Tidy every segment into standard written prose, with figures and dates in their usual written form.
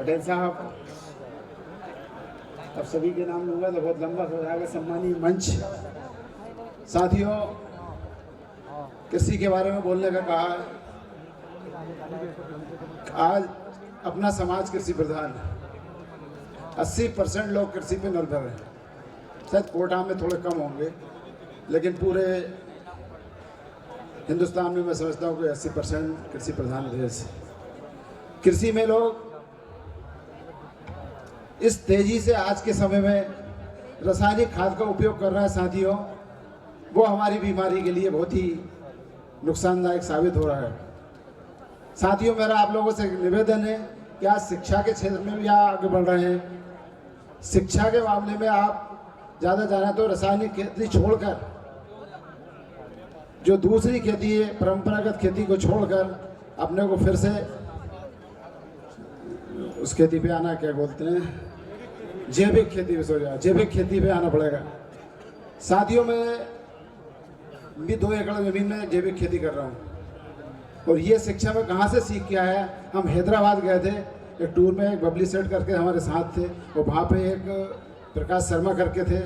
पटेल साहब, अब सभी के नाम लूँगा तो बहुत लंबा हो जाएगा। सम्मानीय मंच, साथियों, कृषि के बारे में बोलने का कहा। आज अपना समाज कृषि प्रधान है। 80% लोग कृषि पे निर्भर हैं। शायद कोटा में थोड़े कम होंगे, लेकिन पूरे हिंदुस्तान में मैं समझता हूँ कि 80% कृषि प्रधान देश है। कृषि में लोग इस तेजी से आज के समय में रासायनिक खाद का उपयोग कर रहे हैं साथियों, वो हमारी बीमारी के लिए बहुत ही नुकसानदायक साबित हो रहा है। साथियों, मेरा आप लोगों से निवेदन है कि आज शिक्षा के क्षेत्र में भी आगे बढ़ रहे हैं। शिक्षा के मामले में आप ज़्यादा जाना तो रासायनिक खेती छोड़कर जो दूसरी खेती है, परंपरागत खेती को छोड़कर अपने को फिर से उस खेती पे आना, क्या बोलते हैं, जैविक खेती पे सो जाए, जैविक खेती पे आना पड़ेगा। साथियों, मैं भी 2 एकड़ ज़मीन में जैविक खेती कर रहा हूँ और ये शिक्षा में कहाँ से सीख के आया। हम हैदराबाद गए थे एक टूर में, एक बबली सेठ करके हमारे साथ थे और वहाँ पे एक प्रकाश शर्मा करके थे,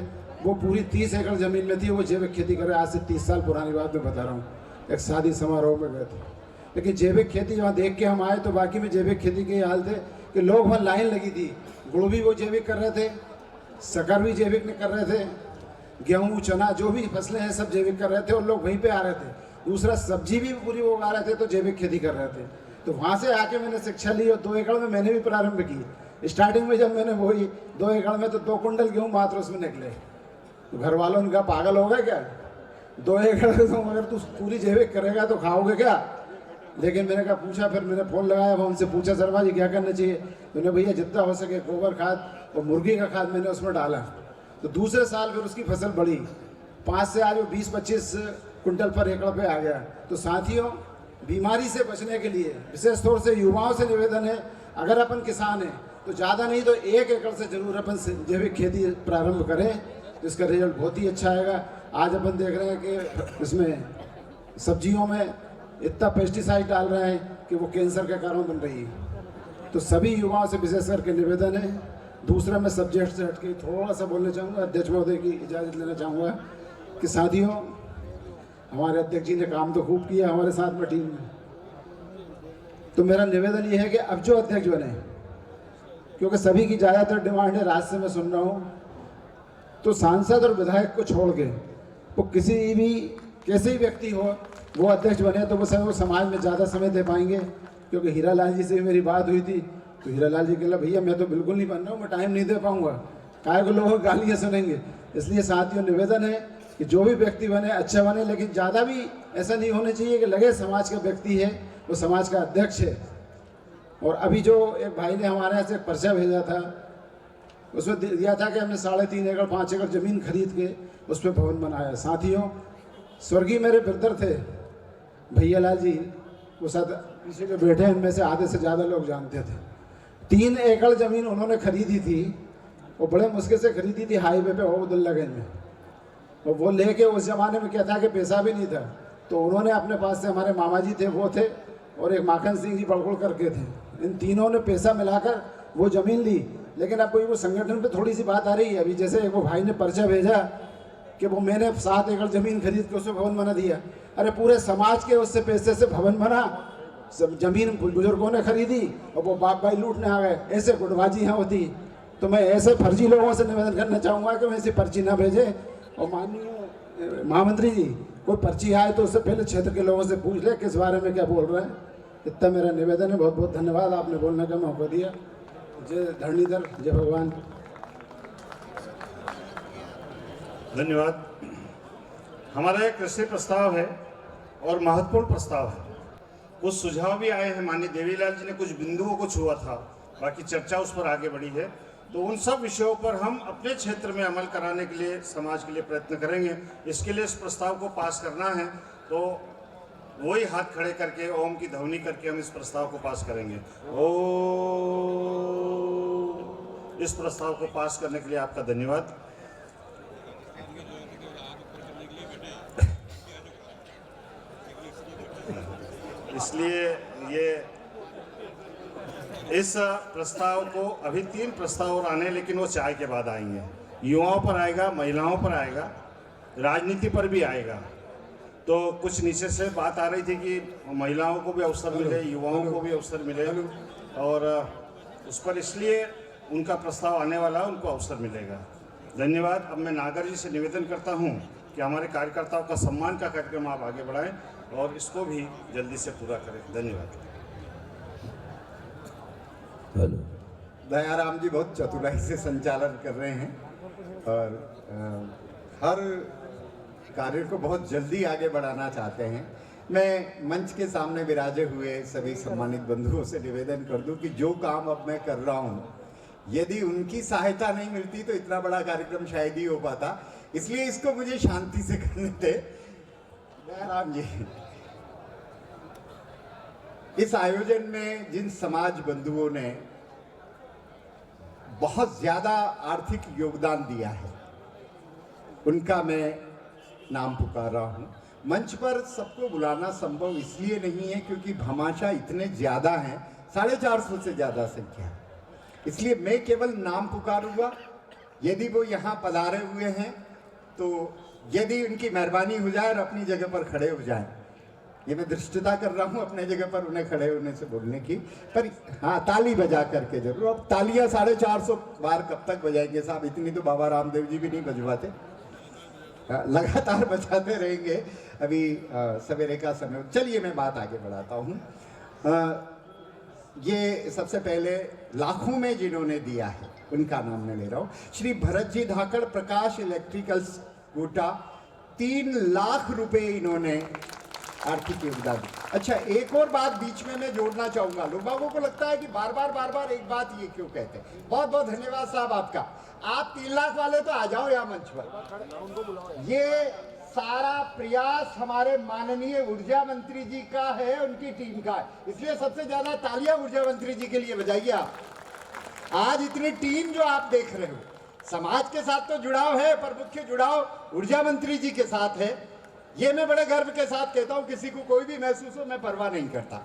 वो पूरी 30 एकड़ ज़मीन में थी, वो जैविक खेती कर रहे। आज से 30 साल पुरानी बात मैं बता रहा हूँ। एक शादी समारोह में गए थे, लेकिन जैविक खेती वहाँ देख के हम आए तो बाकी में जैविक खेती के हाल थे कि लोग वहाँ लाइन लगी थी। गुड़ भी वो जैविक कर रहे थे, शक्कर भी जैविक में कर रहे थे, गेहूँ चना जो भी फसलें हैं सब जैविक कर रहे थे और लोग वहीं पे आ रहे थे। दूसरा सब्जी भी पूरी वो उगा रहे थे तो जैविक खेती कर रहे थे। तो वहाँ से आके मैंने शिक्षा ली और 2 एकड़ में मैंने भी प्रारंभ की। स्टार्टिंग में जब मैंने वही 2 एकड़ में तो 2 कुंटल गेहूँ मात्र उसमें निकले। तो घर वालों ने कहा पागल हो गए क्या, 2 एकड़ में तो अगर तू पूरी जैविक करेगा तो खाओगे क्या। लेकिन मैंने कहा, पूछा, फिर मैंने फ़ोन लगाया, मैं उनसे पूछा, शर्मा जी क्या करना चाहिए। तो उन्हें भैया जितना हो सके गोबर खाद और मुर्गी का खाद मैंने उसमें डाला। तो दूसरे साल फिर उसकी फसल बढ़ी, 5 से आज वो 20-25 कुंटल पर एकड़ पे आ गया। तो साथियों, बीमारी से बचने के लिए विशेष तौर से युवाओं से निवेदन है, अगर अपन किसान हैं तो ज़्यादा नहीं तो 1 एकड़ से जरूर अपन जैविक खेती प्रारंभ करें, जिसका रिजल्ट बहुत ही अच्छा आएगा। आज अपन देख रहे हैं कि इसमें सब्जियों में इतना पेस्टिसाइड डाल रहे हैं कि वो कैंसर का कारण बन रही है। तो सभी युवाओं से विशेष करके निवेदन है। दूसरा, मैं सब्जेक्ट से हटके थोड़ा सा बोलना चाहूँगा, अध्यक्ष महोदय की इजाज़त लेना चाहूँगा कि साथियों, हमारे अध्यक्ष जी ने काम तो खूब किया हमारे साथ में टीम में, तो मेरा निवेदन ये है कि अब जो अध्यक्ष बने, क्योंकि सभी की ज़्यादातर डिमांड है, राज्य से मैं सुन रहा हूँ, तो सांसद और विधायक को छोड़ के वो किसी भी कैसे ही व्यक्ति हो वो अध्यक्ष बने तो वो समाज में ज़्यादा समय दे पाएंगे। क्योंकि हीरा लाल जी से भी मेरी बात हुई थी तो हीरा लाल जी कहला, भैया मैं तो बिल्कुल नहीं बन रहा हूँ, मैं टाइम नहीं दे पाऊँगा, काहे को लोग गालियाँ सुनेंगे। इसलिए साथियों, निवेदन है कि जो भी व्यक्ति बने अच्छा बने, लेकिन ज़्यादा भी ऐसा नहीं होना चाहिए कि लगे समाज का व्यक्ति है, वो समाज का अध्यक्ष है। और अभी जो एक भाई ने हमारे यहाँ से एक पर्चा भेजा था, उसमें दिया था कि हमने 3.5 एकड़ 5 एकड़ ज़मीन खरीद के उस पर भवन बनाया। साथियों, स्वर्गीय मेरे ब्रदर थे भैया लाल जी, वो साथ पीछे जो बैठे हैं उनमें से आधे से ज़्यादा लोग जानते थे। 3 एकड़ ज़मीन उन्होंने खरीदी थी और बड़े मुश्किल से खरीदी थी हाईवे पे अब्दुल्लागंज में। और वो लेके उस ज़माने में क्या था कि पैसा भी नहीं था, तो उन्होंने अपने पास से, हमारे मामा जी थे वो थे और एक माखन सिंह जी बड़कुड़ करके थे, इन तीनों ने पैसा मिलाकर वो ज़मीन ली। लेकिन अब कोई वो संगठन पे थोड़ी सी बात आ रही है। अभी जैसे एक वो भाई ने पर्चा भेजा कि वो मैंने 7 एकड़ ज़मीन खरीद के उसमें भवन बना दिया। अरे पूरे समाज के उससे पैसे से भवन बना, सब ज़मीन बुजुर्गों ने खरीदी और वो बाप भाई लूटने आ गए। ऐसे गुटबाजी यहाँ होती। तो मैं ऐसे फर्जी लोगों से निवेदन करना चाहूँगा कि वैसी पर्ची ना भेजें। और माननीय महामंत्री जी, कोई पर्ची आए तो उससे पहले क्षेत्र के लोगों से पूछ ले किस बारे में क्या बोल रहे हैं। इतना मेरा निवेदन है। बहुत बहुत धन्यवाद, आपने बोलने का मौका दिया। जय धरणीधर, जय भगवान। धन्यवाद। हमारा एक कृषि प्रस्ताव है और महत्वपूर्ण प्रस्ताव है। कुछ सुझाव भी आए हैं, माननीय देवीलाल जी ने कुछ बिंदुओं को छुआ था, बाकी चर्चा उस पर आगे बढ़ी है। तो उन सब विषयों पर हम अपने क्षेत्र में अमल कराने के लिए, समाज के लिए प्रयत्न करेंगे। इसके लिए इस प्रस्ताव को पास करना है तो वही हाथ खड़े करके ओम की ध्वनि करके हम इस प्रस्ताव को पास करेंगे। ओम। इस प्रस्ताव को पास करने के लिए आपका धन्यवाद। इसलिए ये इस प्रस्ताव को अभी 3 प्रस्ताव और आने हैं, लेकिन वो चाय के बाद आएंगे। युवाओं पर आएगा, महिलाओं पर आएगा, राजनीति पर भी आएगा। तो कुछ नीचे से बात आ रही थी कि महिलाओं को भी अवसर मिले, युवाओं को भी अवसर मिले, और उस पर इसलिए उनका प्रस्ताव आने वाला है, उनको अवसर मिलेगा। धन्यवाद। अब मैं नागर जी से निवेदन करता हूँ कि हमारे कार्यकर्ताओं का सम्मान का कार्यक्रम आप आगे बढ़ाएं और इसको भी जल्दी से पूरा करें। धन्यवाद। दयाराम जी बहुत चतुराई से संचालन कर रहे हैं और हर कार्य को बहुत जल्दी आगे बढ़ाना चाहते हैं। मैं मंच के सामने विराजे हुए सभी सम्मानित बंधुओं से निवेदन कर दूं कि जो काम अब मैं कर रहा हूं, यदि उनकी सहायता नहीं मिलती तो इतना बड़ा कार्यक्रम शायद ही हो पाता, इसलिए इसको मुझे शांति से करने दे। दयाराम जी, इस आयोजन में जिन समाज बंधुओं ने बहुत ज्यादा आर्थिक योगदान दिया है, उनका मैं नाम पुकार रहा हूं। मंच पर सबको बुलाना संभव इसलिए नहीं है क्योंकि भामाशाह इतने ज्यादा हैं, 450 से ज्यादा संख्या है, इसलिए मैं केवल नाम पुकारूंगा। यदि वो यहाँ पधारे हुए हैं तो यदि उनकी मेहरबानी हो जाए और अपनी जगह पर खड़े हो जाए, ये मैं दृष्टता कर रहा हूँ अपने जगह पर उन्हें खड़े होने से बोलने की, पर हाँ ताली बजा करके जरूर। अब तालियां 450 बार कब तक बजाएंगे साहब, इतनी तो बाबा रामदेव जी भी नहीं बजवाते, लगातार बजाते रहेंगे। अभी सवेरे का समय। चलिए मैं बात आगे बढ़ाता हूँ। ये सबसे पहले लाखों में जिन्होंने दिया है उनका नाम मैं ले रहा हूँ। श्री भरत जी धाकड़, प्रकाश इलेक्ट्रिकल्स कोटा, 3 लाख रुपए इन्होंने आर्थिक योगदान। अच्छा, एक और बात बीच में मैं जोड़ना चाहूंगा। लोगों को लगता है कि बार बार एक बात ये क्यों कहते हैं। बहुत बहुत धन्यवाद साहब आपका। आप 3 लाख वाले तो आ जाओ यहाँ मंच पर। ये सारा प्रयास हमारे माननीय ऊर्जा मंत्री जी का है, उनकी टीम का है, इसलिए सबसे ज्यादा तालियां ऊर्जा मंत्री जी के लिए बजाइए आप। आज इतनी टीम जो आप देख रहे हो, समाज के साथ तो जुड़ाव है, पर मुख्य जुड़ाव ऊर्जा मंत्री जी के साथ है। ये मैं बड़े गर्व के साथ कहता हूं, किसी को कोई भी महसूस हो मैं परवाह नहीं करता।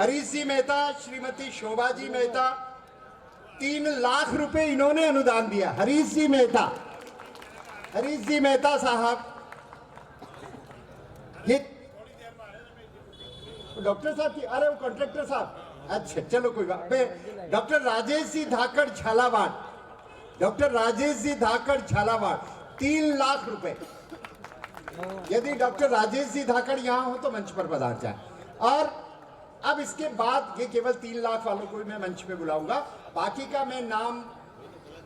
हरीश जी मेहता, श्रीमती शोभा जी मेहता, 3 लाख रुपए इन्होंने अनुदान दिया। हरीश जी मेहता साहब, ये डॉक्टर साहब की, अरे वो कॉन्ट्रैक्टर साहब, अच्छा चलो कोई बात। डॉक्टर राजेश जी धाकड़ झालावाड़, डॉक्टर राजेश जी धाकड़ झालावाड़, 3 लाख रुपए। यदि डॉक्टर राजेश जी धाकड़ यहाँ हो तो मंच पर पधार जाए। और अब इसके बाद ये केवल 3 लाख वालों को मैं मंच पे बुलाऊंगा, बाकी का मैं नाम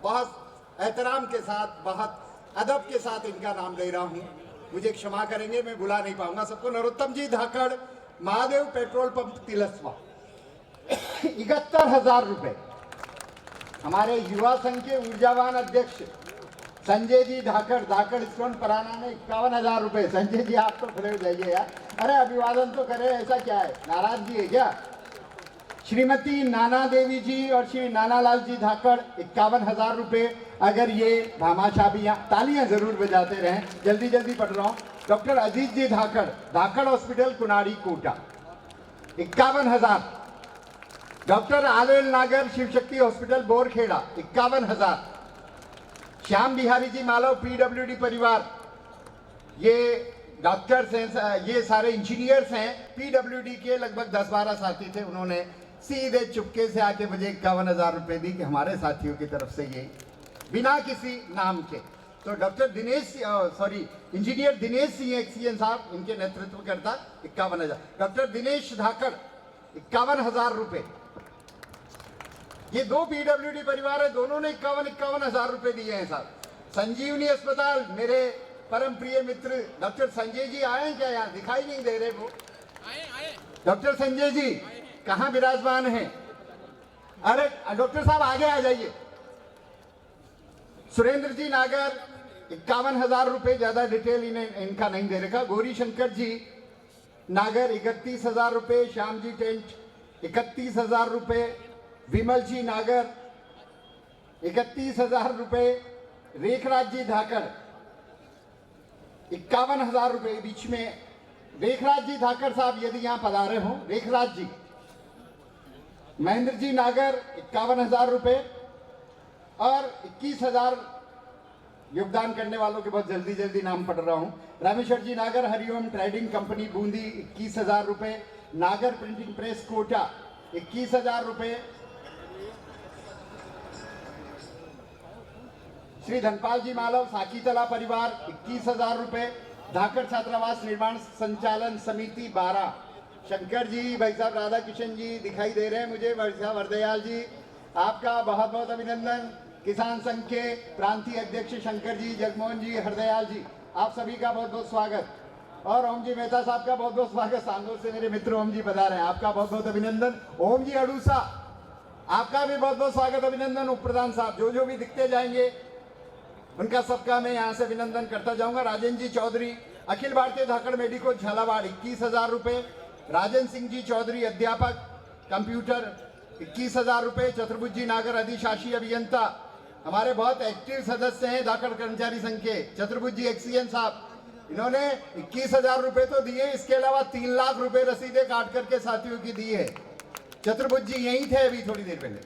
बहुत एहतराम के साथ, बहुत अदब के साथ इनका नाम ले रहा हूँ। मुझे क्षमा करेंगे, मैं बुला नहीं पाऊंगा सबको। नरोत्तम जी धाकड़, महादेव पेट्रोल पंप तिलस्वा, 71,000 रुपए। हमारे युवा संघ के ऊर्जावान अध्यक्ष संजय जी धाकड़ स्टोन पराना ने 51,000 रुपए। संजय जी आप तो खड़े हो जाइए यार, अरे अभिवादन तो करें, ऐसा क्या है, नाराजगी है क्या। श्रीमती नाना देवी जी और श्री नानालाल जी धाकड़, 51,000 रुपए। अगर ये भामाशाह भी यहाँ, तालियां जरूर बजाते रहें, जल्दी जल्दी पढ़ रहा हूँ। डॉक्टर अजीत जी धाकड़ हॉस्पिटल कुनारी कोटा, 51,000। डॉक्टर आलेल नागर शिव शक्ति हॉस्पिटल बोरखेड़ा, 51,000। श्याम बिहारी जी मालव पीडब्ल्यूडी परिवार, ये डॉक्टर्स हैं, ये सारे इंजीनियर्स हैं, पीडब्ल्यूडी के लगभग 10-12 साथी थे, उन्होंने सीधे चुपके से आके मुझे 51,000 रुपए दी कि हमारे साथियों की तरफ से ये, बिना किसी नाम के। तो doctor engineer Dinesh Singh XEN साहब, इनके नेतृत्व करता, 51,000। डॉक्टर दिनेश धाकड़, 51,000 रुपए। ये 2 पीडब्ल्यूडी परिवार है, दोनों ने 51,000 रुपए दिए हैं साहब। संजीवनी अस्पताल, मेरे परम प्रिय मित्र डॉक्टर संजय जी आए हैं क्या, यहाँ दिखाई नहीं दे रहे वो। डॉक्टर संजय जी कहाँ विराजमान हैं? अरे डॉक्टर साहब आगे आ जाइए। सुरेंद्र जी नागर, 51,000 रुपए, ज्यादा डिटेल इनका नहीं दे रखा। गौरी शंकर जी नागर, 31,000 रुपए। श्याम जी टेंट, 31,000 रुपए। विमल जी नागर, 31,000 रुपए। रेखराज जी धाकड़, 51,000 रुपए। बीच में रेखराज जी धाकड़ साहब यदि यहाँ पधारे हो, रेखराज जी महेंद्र जी नागर 51,000 रुपए और 21,000 योगदान करने वालों के बहुत जल्दी जल्दी नाम पढ़ रहा हूं। रामेश्वर जी नागर हरिओम ट्रेडिंग कंपनी बूंदी 21,000 रुपए, नागर प्रिंटिंग प्रेस कोटा 21,000 रुपए, श्री धनपाल जी मालव साकीतला परिवार 21,000 रुपए, धाकड़ छात्रावास निर्माण संचालन समिति 12, शंकर जी, भाई साहब राधा किशन जी दिखाई दे रहे हैं मुझे, भाई साहब हरदयाल जी आपका बहुत बहुत अभिनंदन, किसान संघ के प्रांतीय अध्यक्ष शंकर जी, जगमोहन जी, हरदयाल जी, आप सभी का बहुत बहुत स्वागत। और ओम जी मेहता साहब का बहुत बहुत स्वागत, सांगोर से मेरे मित्र ओम जी बता रहे हैं, आपका बहुत बहुत अभिनंदन। ओम जी अड़ूसा आपका भी बहुत बहुत स्वागत अभिनंदन। उप प्रधान साहब जो भी दिखते जाएंगे उनका सबका मैं यहाँ से अभिनंदन करता जाऊंगा। राजेंद्र जी चौधरी अखिल भारतीय धाकड़ मेडिको झालावाड़ 21,000 रुपए, राजन सिंह जी चौधरी अध्यापक कंप्यूटर 21,000 रुपए, चतुर्भुज जी नागर अधिशासी अभियंता हमारे बहुत एक्टिव सदस्य हैं धाकड़ कर्मचारी संघ के, चतुर्भुज जी एक्सीएन साहब इन्होंने 21,000 रुपए तो दिए, इसके अलावा 3 लाख रुपए रसीदें काट करके साथियों की दी है। चतुर्भुज जी यही थे अभी थोड़ी देर पहले।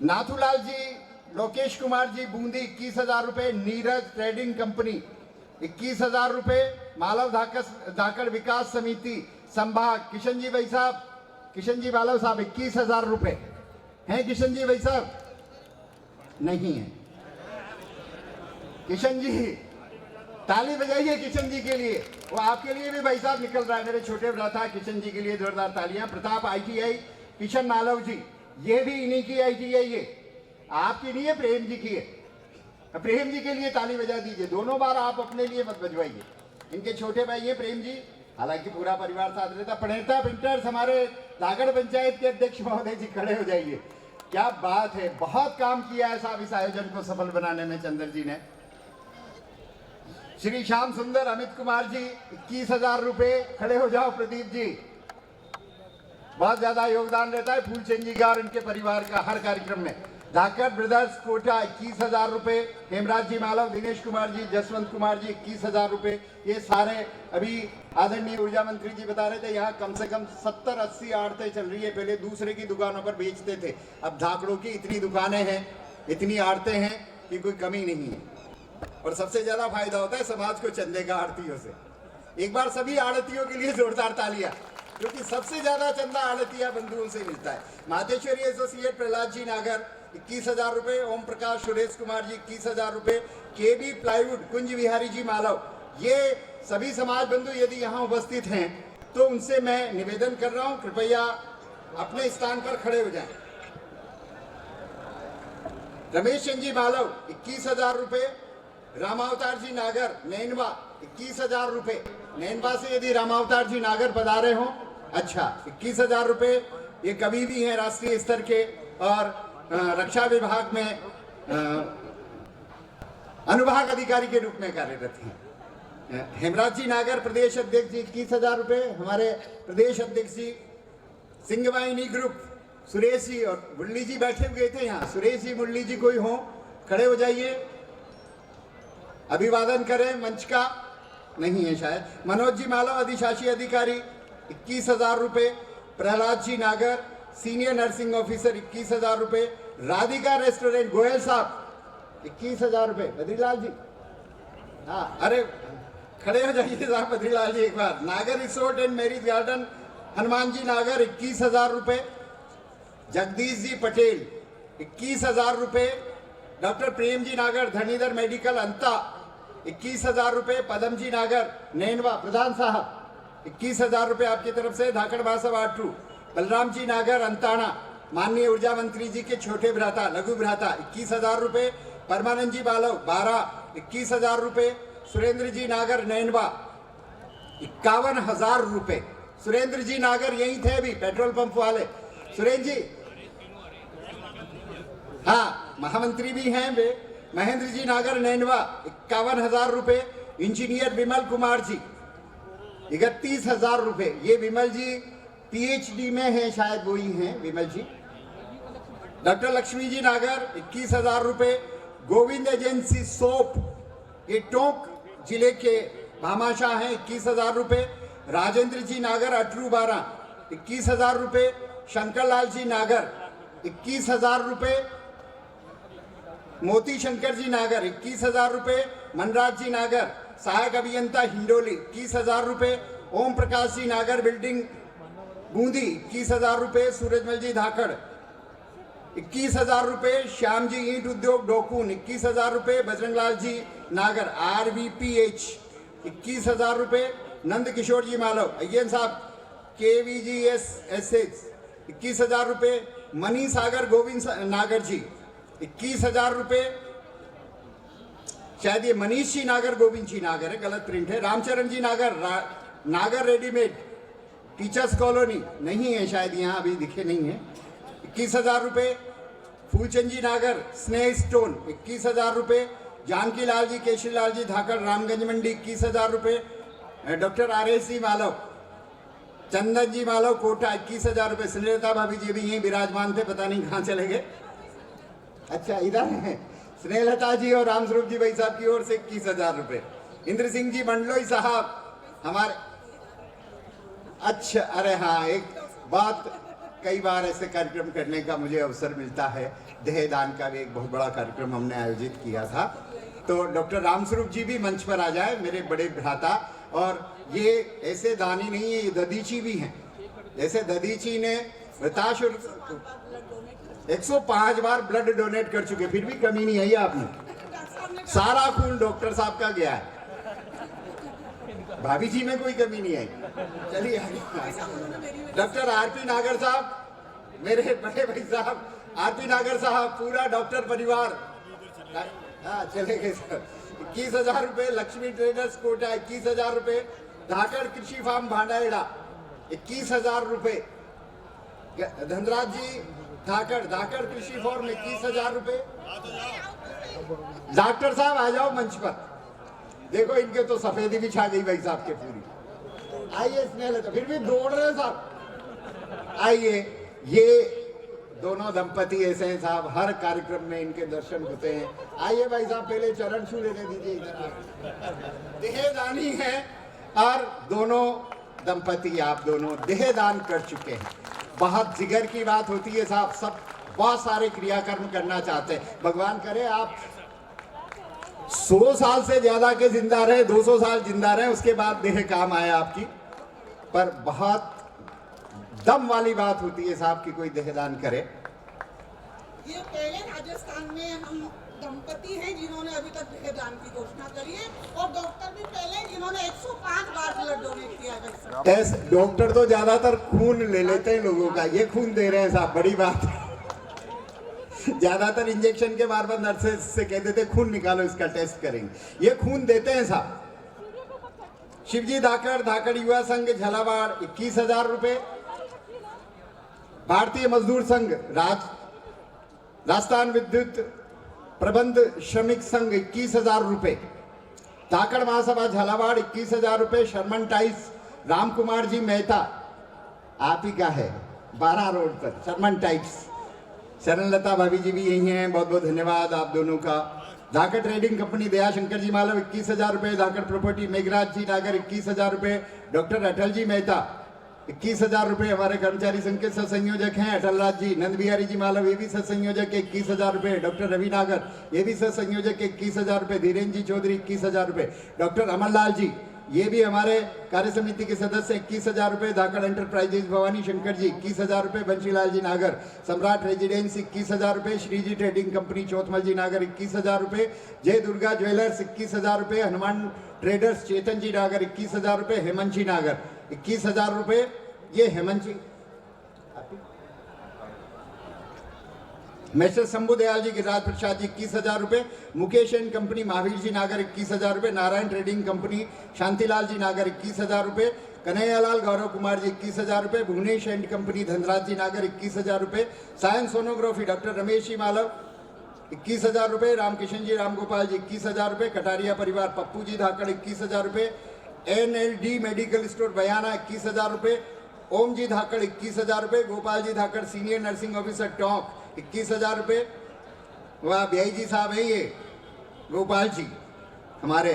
नाथूलाल जी, लोकेश कुमार जी बूंदी 21,000 रुपए, नीरज ट्रेडिंग कंपनी 21,000 रुपए, मालव धाकड़ विकास समिति संभाग किशन जी भाई साहब, किशन जी मालव साहब 21,000 रुपए हैं। किशन जी भाई साहब नहीं है, किशन जी ताली बजाइए किशन जी के लिए, वो आपके लिए भी भाई साहब निकल रहा है, मेरे छोटे भ्राता किशन जी के लिए जोरदार तालियां। प्रताप ITI किशन मालव जी, ये भी इन्हीं की ITI है, आपकी नहीं है, प्रेम जी की है। प्रेम जी के लिए ताली बजा दीजिए, दोनों बार आप अपने लिए मत बजवाइए। इनके छोटे भाई है प्रेम जी, हालांकि पूरा परिवार साथ रहता। प्रणेता प्रिंटर्स हमारे धाकड़ पंचायत के अध्यक्ष महोदय जी खड़े हो जाइए, क्या बात है, बहुत काम किया है साहब इस आयोजन को सफल बनाने में चंद्र जी ने। श्री श्याम सुंदर अमित कुमार जी 21,000 रुपए, खड़े हो जाओ प्रदीप जी, बहुत ज्यादा योगदान रहता है फूलचंद जी का और इनके परिवार का हर कार्यक्रम में। धाकड़ ब्रदर्स कोटा 21,000 रुपए, हेमराज जी मालव, दिनेश कुमार जी, जसवंत कुमार जी 21,000 रुपए। ये सारे अभी आदरणीय ऊर्जा मंत्री जी बता रहे थे, यहाँ कम से कम 70-80 आड़तें चल रही है, पहले दूसरे की दुकानों पर बेचते थे, अब धाकड़ों की इतनी दुकानें हैं, इतनी आड़तें हैं कि कोई कमी नहीं है। और सबसे ज्यादा फायदा होता है समाज को चंदे का आड़तियों से। एक बार सभी आड़तियों के लिए जोरदार तालियां, क्योंकि सबसे ज्यादा चंदा आड़तिया बंधुओं से मिलता है। मातेश्वरी एसोसिएट प्रहलाद जी नागर 21,000 रुपए, ओम प्रकाश सुरेश कुमार जी 21,000 रुपए, KB प्लाईवुड कुंज विहारी जी मालव, ये सभी समाज बंधु यदि यहाँ उपस्थित हैं तो उनसे मैं निवेदन कर रहा हूँ, कृपया अपने स्थान पर खड़े हो जाएं। रमेश चंद जी मालव 21,000 रुपए, रामावतार जी नागर नैनवा 21,000 रुपए, नैनवा से यदि रामावतार जी नागर पधारे हों, अच्छा 21,000 रुपए। ये कवि भी हैं राष्ट्रीय स्तर के और रक्षा विभाग में अनुभाग अधिकारी के रूप में कार्यरत हैं। हेमराज जी नागर प्रदेश अध्यक्ष जी 21,000 रुपए, हमारे प्रदेश अध्यक्ष जी सिंहवाहिनी ग्रुप सुरेश जी और मुरली जी बैठे हुए थे यहाँ, सुरेश जी मुरली जी कोई हो, खड़े हो जाइए, अभिवादन करें मंच का, नहीं है शायद। मनोज जी मालव अधिशासी अधिकारी 21,000 रुपए, प्रहलाद जी नागर सीनियर नर्सिंग ऑफिसर 21,000 रुपए, राधिका रेस्टोरेंट गोयल साहब 21,000 रुपए, बद्रीलाल जी हाँ, अरे खड़े हो जाइए साहब बद्रीलाल जी एक बार। Nagar resort and marriage garden Hanuman ji Nagar 21,000 रुपए, जगदीश जी पटेल 21,000 रुपए, डॉक्टर प्रेम जी नागर धनीधर मेडिकल अंता 21,000 रुपए, पदम जी नागर नैनवा प्रधान साहब 21,000 रुपए आपकी तरफ से, धाकड़ बासा आटू, बलराम जी नागर अंताना माननीय ऊर्जा मंत्री जी के छोटे भ्राता लघु भ्राता 21,000 रुपए, परमानंद जी बालव 12 21,000 रुपए, सुरेंद्र जी नागर नैनवा 51,000 रुपए। सुरेंद्र जी नागर यही थे अभी पेट्रोल पंप वाले, सुरेंद्र जी हाँ महामंत्री भी हैं वे। महेंद्र जी नागर नैनवा 51,000 रुपए, इंजीनियर विमल कुमार जी 31,000 रुपए, ये विमल जी PhD में है शायद, वो ही हैं विमल जी। डॉक्टर लक्ष्मी जी नागर 21,000 रुपए, गोविंद एजेंसी सोप, ये टोंक जिले के भामाशाह हैं 21,000 रुपए, राजेंद्र जी नागर अटरू 12 21,000 रुपए, शंकर लाल जी नागर 21,000 रुपए, मोती शंकर जी नागर 21,000 रुपए, मनराज जी नागर सहायक अभियंता हिंडोली 21,000 रुपए, ओम प्रकाश जी नागर बिल्डिंग बूंदी 21,000 रुपए, सूरजमल जी धाकड़ 21,000 रुपए, श्याम जी ईंट उद्योग डोकून 21,000 रुपए, बजरंगलाल जी नागर RVPH 21,000 रुपए, नंद किशोर जी मालव अय्यन साहब KVGS SS 21,000 रुपए, मनी सागर गोविंद नागर जी 21,000 रुपए, शायद ये मनीष जी नागर गोविंद जी नागर है, गलत प्रिंट है, रामचरण जी नागर नागर रेडीमेड टीचर्स कॉलोनी नहीं है, शायद यहाँ अभी दिखे नहीं है 21,000 रुपए, फूलचंद जी नागर स्नेह स्टोन 21,000 रुपए, जानकी लाल जी केशरी लाल जी धाकड़ रामगंज मंडी 21,000 रुपए, डॉक्टर RS जी मालव चंदन जी मालव कोटा 21,000 रुपए, स्नेहलता भाभी जी भी यहीं विराजमान थे, पता नहीं कहाँ चले गए, अच्छा इधर है, स्नेहलता जी और रामस्वरूप जी भाई साहब की ओर से 21,000 रुपए, इंद्र सिंह जी मंडलोई साहब हमारे, अच्छा अरे हाँ एक बात, कई बार ऐसे कार्यक्रम करने का मुझे अवसर मिलता है, देहदान का भी एक बहुत बड़ा कार्यक्रम हमने आयोजित किया था, तो डॉक्टर रामस्वरूप जी भी मंच पर आ जाए, मेरे बड़े भ्राता, और ये ऐसे दानी नहीं है, ये ददीची भी हैं, जैसे ददीची ने बताशुर 105 बार ब्लड डोनेट कर चुके, फिर भी कमी नहीं आई आपने, सारा खून डॉक्टर साहब का गया है, भाभी जी में कोई कमी नहीं आई। चलिए आगे, डॉक्टर RP नागर साहब मेरे बड़े भाई साहब, RP नागर साहब पूरा डॉक्टर परिवार, हाँ चले गए सर, 21,000 रुपए, लक्ष्मी ट्रेडर्स कोटा 21,000 रुपए, धाकड़ कृषि फार्म भांडाएड़ा 21,000 रुपए, धनराज जी धाकड़ कृषि फार्म 21,000 रुपए, डॉक्टर साहब आ जाओ मंच पर, देखो इनके तो सफेदी भी छा गई भाई साहब के पूरी, आइए स्नेह तो फिर भी दौड़ रहे साहब, आइए, ये दोनों दंपति ऐसे हैं साहब, हर कार्यक्रम में इनके दर्शन होते हैं, आइए भाई साहब पहले चरण छू लेने दीजिए, इधर देहदानी है, और दोनों दंपति आप दोनों देहदान कर चुके हैं, बहुत जिगर की बात होती है साहब, सब बहुत सारे क्रियाकर्म करना चाहते हैं, भगवान करे आप 100 साल से ज्यादा के जिंदा रहे, 200 साल जिंदा रहे, उसके बाद देह काम आए आपकी, पर बहुत दम वाली बात होती है साहब कि कोई देहदान करे। ये पहले राजस्थान में हम दंपति हैं जिन्होंने अभी तक देहदान की घोषणा करी है, और डॉक्टर भी पहले जिन्होंने 105 बार ब्लड डोनेट किया है। ऐसे डॉक्टर तो ज्यादातर खून ले लेते हैं लोगों का, ये खून दे रहे हैं साहब, बड़ी बात है। ज्यादातर इंजेक्शन के बार बार नर्सेस से कह देते खून निकालो इसका टेस्ट करेंगे, ये खून देते हैं साहब। शिवजी धाकड़ युवा संघ झलावाड़ 21,000 रुपए, भारतीय मजदूर संघ राजस्थान विद्युत प्रबंध श्रमिक संघ 21,000 रुपए, धाकड़ महासभा झालावाड़ 21,000 रुपए, शर्मन टाइल्स राम कुमार जी मेहता आप ही का है 12 रोड पर शर्मन टाइल्स, शरणलता भाभी जी भी यही हैं, बहुत बहुत धन्यवाद आप दोनों का। धाकड़ ट्रेडिंग कंपनी दयाशंकर जी मालव 21,000 रुपए, धाकड़ प्रॉपर्टी मेघराज जी नागर 21,000 रुपए, डॉक्टर अटल जी मेहता 21,000 रुपए, हमारे कर्मचारी संघ के सह संयोजक हैं अटल राज जी, नंद बिहारी जी मालव ये भी सह संयोजक 21,000 रुपए, डॉक्टर रवि नागर ये भी सह संयोजक 21,000 रुपए, धीरेन्द्र जी चौधरी 21,000 रुपए, डॉक्टर अमरलाल जी ये भी हमारे कार्य समिति के सदस्य 21,000 रुपए, धाकड़ एंटरप्राइजेज भवानी शंकर जी 21,000 रुपए, बंशीलाल जी नागर सम्राट रेजिडेंस 21,000 रुपए, श्रीजी ट्रेडिंग कंपनी चौथमल जी नागर 21,000 रुपए, जय दुर्गा ज्वेलर्स 21,000 रुपए, हनुमान ट्रेडर्स चेतन जी नागर 21,000 रुपए, हेमंत जी नागर 21,000 रुपए, ये हेमंत जी, मिस्टर शंभू दयाल जी गिरिराज प्रसाद जी 21,000 रुपए, मुकेश एंड कंपनी महावीर जी नागर 21,000 रुपए, नारायण ट्रेडिंग कंपनी शांतिलाल जी नागर 21,000 रुपए, कन्हैयालाल गौरव कुमार जी 21,000 रुपए, भुवनेश एंड कंपनी धनराज जी नागर 21,000 रुपए, science sonography doctor Ramesh ji Malav 21,000 रुपए, रामकिशन जी रामगोपाल जी 21,000 रुपए, कटारिया परिवार पप्पू जी धाकड़ 21,000 रुपए, NLD मेडिकल स्टोर बयाना 21,000 रुपए, ओम जी धाकड़ 21,000 रुपए, गोपाल जी धाकड़ सीनियर नर्सिंग ऑफिसर टोंक 21,000 रुपए, वह बिहाई जी साहब है ये गोपाल जी, हमारे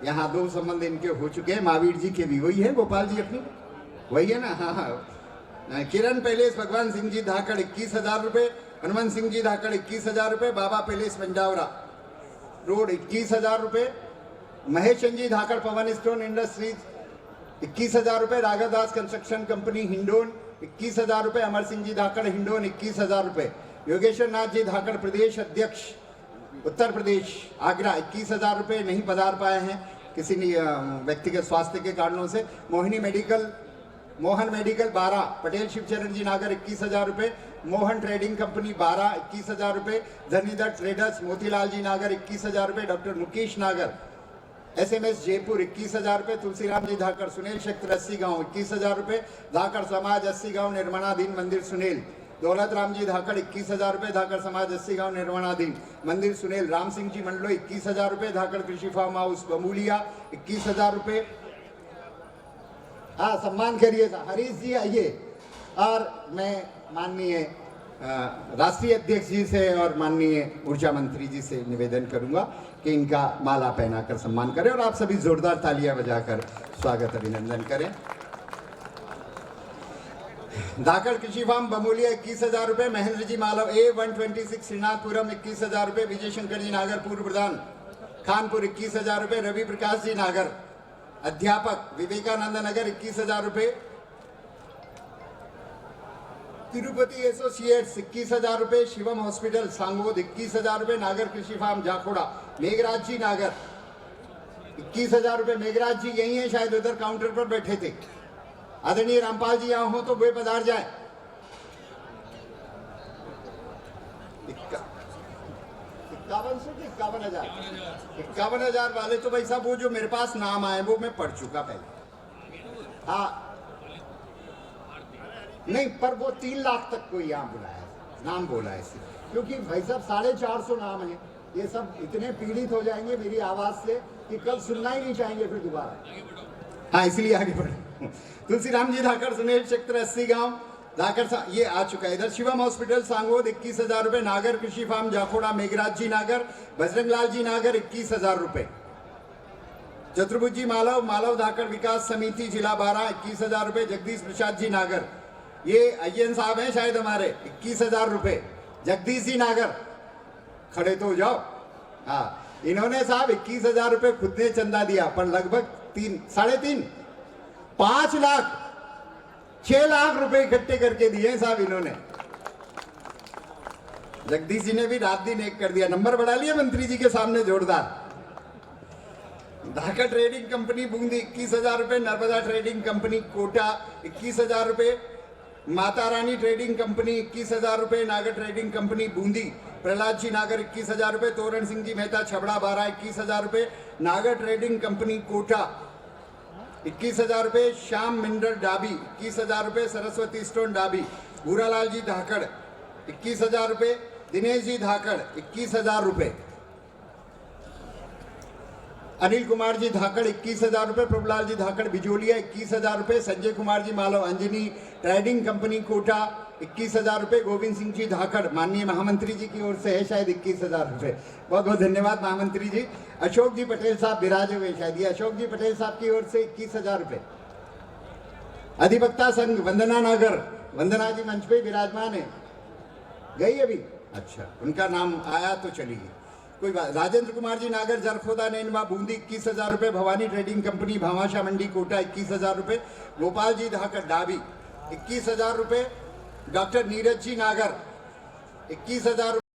यहाँ 2 संबंध इनके हो चुके हैं, महावीर जी के भी वही है गोपाल जी अपनी वही है ना, हाँ हाँ किरण पैलेस भगवान सिंह जी धाकड़ 21,000 रुपये, हनुमंत सिंह जी धाकड़ 21,000 रुपये, बाबा पैलेस पंजावरा रोड 21,000 रुपये, महेश जी धाकड़ पवन स्टोन इंडस्ट्रीज 21,000 रुपये, राघव दास कंस्ट्रक्शन कंपनी हिंडोन 21,000 रुपये, अमर सिंह जी धाकड़ हिंडोन 21,000 रुपये, योगेश्वर नाथ जी धाकड़ प्रदेश अध्यक्ष उत्तर प्रदेश आगरा 21,000 रुपये, नहीं पधार पाए हैं किसी व्यक्तिगत स्वास्थ्य के कारणों से। मोहन मेडिकल 12, पटेल शिवचरण जी नागर 21,000 रुपये, मोहन ट्रेडिंग कंपनी 12 21,000 रुपये, धनीधर ट्रेडर्स मोतीलाल जी नागर 21,000 रुपये, डॉक्टर मुकेश नागर SMS जयपुर 21,000 रुपये, तुलसीराम जी धाकर सुनील क्षेत्र 80 गाँव 21,000 रुपये, धाकर समाज 80 गाँव निर्माणाधीन मंदिर सुनील, दौलत राम जी धाकड़ 21,000 रुपये, धाकर समाज 80 गाँव निर्माणाधीन मंदिर सुनील, राम सिंह जी मंडलो 21,000 रुपये, धाकड़ कृषि फार्म हाउस बमूलिया 21,000 रुपये। हाँ, सम्मान करिए हरीश जी आइए। और मैं माननीय राष्ट्रीय अध्यक्ष जी से और माननीय ऊर्जा मंत्री जी से निवेदन करूंगा कि इनका माला पहनाकर सम्मान करें और आप सभी जोरदार तालियां बजाकर स्वागत अभिनंदन करें। धाकड़ कृषि फार्म बमूलिया 21,000 रुपये, महेंद्र जी मालव A126 श्रीनाथपुरम 21,000 रुपये, विजय शंकर जी नागर पूर्व प्रधान खानपुर 21,000 रुपये, रवि प्रकाश जी नागर अध्यापक विवेकानंद नगर 21,000 रुपये, तिरुपति एसोसिएट्स 21,000 रुपये, शिवम हॉस्पिटल सांगोद 21,000 रुपये, नागर कृषि फार्म जाखोड़ा मेघराज जी नागर 21,000 रुपये। मेघराज जी यही है, शायद उधर काउंटर पर बैठे थे। आदरणीय रामपाल जी यहाँ हो तो वे पधार जाए। 51,000 वाले तो भाई साहब वो जो मेरे पास नाम आए वो मैं पढ़ चुका पहले। हाँ नहीं, पर वो 3 लाख तक को यहाँ बुलाया, नाम बोला है, क्योंकि भाई साहब 450 नाम है, ये सब इतने पीड़ित हो जाएंगे मेरी आवाज से कि कल सुनना ही नहीं चाहेंगे फिर दोबारा। हाँ, इसलिए आगे बढ़े। तुलसीराम जी धाकड़ सुनील क्षेत्र 80 गांव धाकड़ ये आ चुका है। इधर शिवम हॉस्पिटल सांगोद 21,000 रुपये, नागर कृषि फार्म जाखोड़ा मेघराज जी नागर, बजरंग लाल जी नागर 21,000 रुपये, चतुर्भुज जी मालव धाकड़ विकास समिति जिला 12 21,000 रुपये, जगदीश प्रसाद जी नागर, ये अय्यन साहब हैं शायद हमारे 21,000 रुपये, जगदीश जी नागर खड़े तो हो जाओ। हाँ, इन्होंने साहब 21,000 रुपये खुद ने चंदा दिया, पर लगभग 3.5 5 लाख 6 लाख रुपए इकट्ठे करके दिए साहब इन्होंने। जगदीश जी ने भी रात दिन एक कर दिया, नंबर बढ़ा लिया मंत्री जी के सामने जोरदार। धाकड़ ट्रेडिंग कंपनी बूंदी 21,000 रुपये, नर्मदा ट्रेडिंग कंपनी कोटा 21,000 रुपये, माता रानी ट्रेडिंग कंपनी 21,000 रुपये, नागर ट्रेडिंग कंपनी बूंदी प्रहलाद जी नागर 21,000 रुपये, तोरण सिंह जी मेहता छबड़ा 12 21,000 रुपये, नागर ट्रेडिंग कंपनी कोटा 21,000 रुपये, श्याम मिंडर डाबी 21,000 रुपये, सरस्वती स्टोन डाबी, भूरालाल जी धाकड़ 21,000 रुपये, दिनेश जी धाकड़ 21,000 रुपये, अनिल कुमार जी धाकड़ 21,000 रुपये, प्रभुलाल जी धाकड़ बिजोलिया 21,000 रुपये, संजय कुमार जी मालव अंजनी ट्रेडिंग कंपनी कोटा 21,000 रुपये, गोविंद सिंह जी धाकड़ माननीय महामंत्री जी की ओर से है शायद 21,000 रुपये, बहुत बहुत धन्यवाद महामंत्री जी। अशोक जी पटेल साहब विराजे हुए शायद, ये अशोक जी पटेल साहब की ओर से 21,000 रुपये। अधिवक्ता संघ वंदना नागर, वंदना जी मंच पे विराजमान है, गई अभी, अच्छा उनका नाम आया तो चली गई, कोई बात। राजेंद्र कुमार जी नागर जरखोदा नैनवा बूंदी 21,000 रुपये, भवानी ट्रेडिंग कंपनी भामाशाह मंडी कोटा 21,000 रुपये, गोपाल जी धाकड़ डाबी 21,000 रुपये, डॉक्टर नीरज जी नागर 21,000